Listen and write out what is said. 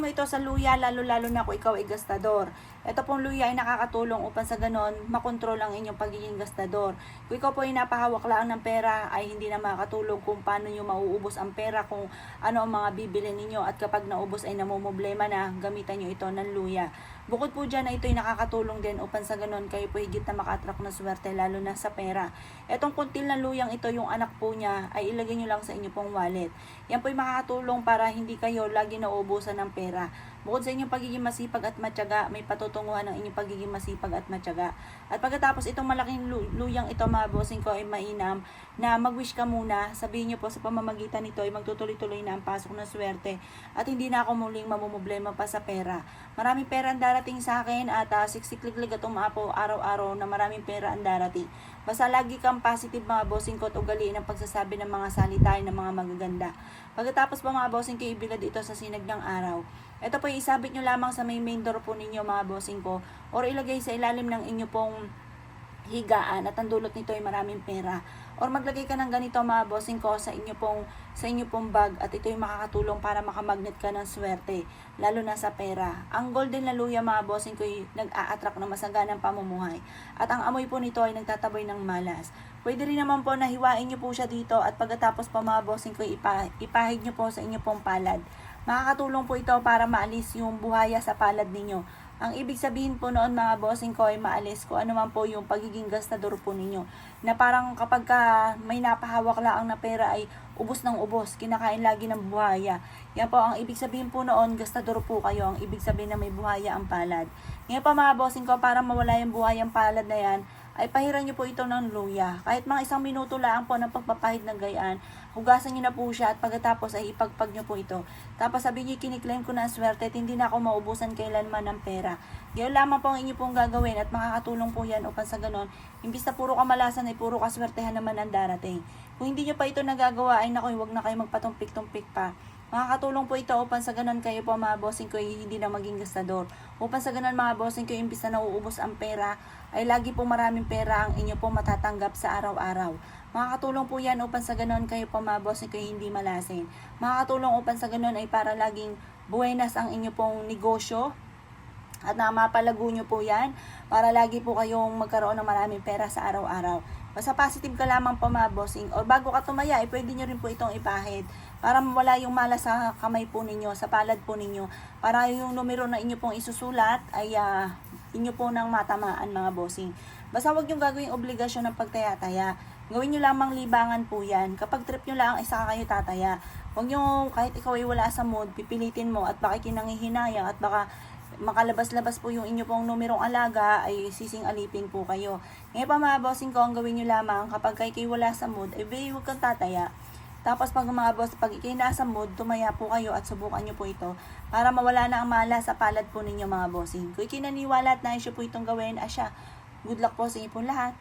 mo ito sa luya, lalo-lalo na kung ikaw ay gastador. Ito pong luya ay nakakatulong upang sa ganon makontrol ang inyong pagiging gastador. Kung ikaw po ay napahawak lang ng pera, ay hindi na makakatulong kung paano nyo mauubos ang pera, kung ano ang mga bibili ninyo, at kapag naubos ay namumblema na, gamitan nyo ito ng luya. Bukod po dyan, ito ay nakakatulong din upang sa ganon kayo po higit na maka-attract ng swerte, lalo na sa pera. Etong kuntil na luyang ito, yung anak po niya, ay ilagay nyo lang sa inyo pong wallet. Yan po ay makakatulong para hindi kayo lagi nauubusan ng pera. Bukod sa inyong pagiging masipag at matyaga, may patutunguhan ng inyong pagiging masipag at matyaga. At pagkatapos itong malaking luyang ito, mga bossing ko, ay mainam na mag-wish ka muna. Sabihin nyo po sa pamamagitan nito ay magtutuloy-tuloy na ang pasok ng swerte at hindi na ako muling mamumblema pa sa pera. Maraming pera ang darating sa akin at siksikliglig at umapo araw-araw na maraming pera ang darating. Basta lagi kang positive, mga bossing ko, at ugaliin ang pagsasabi ng mga salita ng mga magaganda. Pagkatapos po, mga bossing ko, ibilad ito sa sinag ng araw. Ito po isabit nyo lamang sa main door po ninyo, mga bossing ko, or ilagay sa ilalim ng inyo pong higaan at ang dulot nito ay maraming pera. Or maglagay ka ng ganito, mga bossing ko, sa inyo pong bag, at ito ay makakatulong para makamagnet ka ng swerte, lalo na sa pera. Ang golden na luya, mga bossing ko, ay nag-a-attract ng masaganang pamumuhay. At ang amoy po nito ay nagtataboy ng malas. Pwede rin naman po na hiwain nyo po siya dito at pagkatapos po, mga bossing ko, ipahid nyo po sa inyo pong palad. Makakatulong po ito para maalis yung buhaya sa palad ninyo. Ang ibig sabihin po noon, mga bossing ko, ay maalis ko ano man po yung pagiging gastador po ninyo. Na parang kapag may napahawak lang na pera ay ubos ng ubos, kinakain lagi ng buhaya. Yan po ang ibig sabihin po noon, gastador po kayo. Ang ibig sabihin na may buhaya ang palad. Ngayon po, mga bossing ko, para mawala yung buhaya ang palad na yan, ay pahiran nyo po ito ng luya. Kahit mga 1 minuto lang po ng pagpapahid ng gayaan, hugasan nyo na po siya at pagkatapos ay ipagpag nyo po ito. Tapos sabi nyo, kiniklaim ko na ang swerte at hindi na ako maubusan kailanman ng pera. Gayon lamang po ang inyo pong gagawin at makakatulong po yan upang sa ganon, imbis na puro kamalasan ay puro kaswertehan naman ang darating. Kung hindi nyo pa ito nagagawa, ay naku, huwag na kayo magpatumpik-tumpik pa. Makakatulong po ito upang sa ganun kayo po, mga bossing ko, hindi na maging gastador. Upang sa ganun, mga bossing ko, imbis na nauubos ang pera, ay lagi po maraming pera ang inyo po matatanggap sa araw-araw. Makakatulong po yan upang sa ganun kayo po, mga bossing ko, hindi malasin. Makakatulong upang sa ganun ay para laging buenas ang inyo pong negosyo. At na mapalago nyo po yan para lagi po kayong magkaroon ng maraming pera sa araw-araw. Basta positive ka lamang po, mga bossing. O bago ka tumaya, ay pwede nyo rin po itong ipahid para mawala yung malas sa kamay po ninyo, sa palad po ninyo. Para yung numero na inyo pong isusulat ay inyo po nang matamaan, mga bossing. Basta huwag yung gagawing obligasyon ng pagtaya-taya. Gawin nyo lamang libangan po yan. Kapag trip nyo lang, ay saka kayo tataya. Huwag nyo, kahit ikaw ay wala sa mood, pipilitin mo at baka kinangihinayang at baka makalabas-labas po yung inyo pong numerong alaga, ay sising-alipin po kayo. Ngayon pa, mga bossing ko, ang gawin nyo lamang kapag kayo wala sa mood, ay huwag kang tataya. Tapos pag mga boss, pag kayo nasa mood, tumaya po kayo at subukan nyo po ito para mawala na ang mala sa palad po ninyo, mga bossing. Kung ikinaniwala at naisyo po itong gawin, asya, good luck po sa inyo po lahat.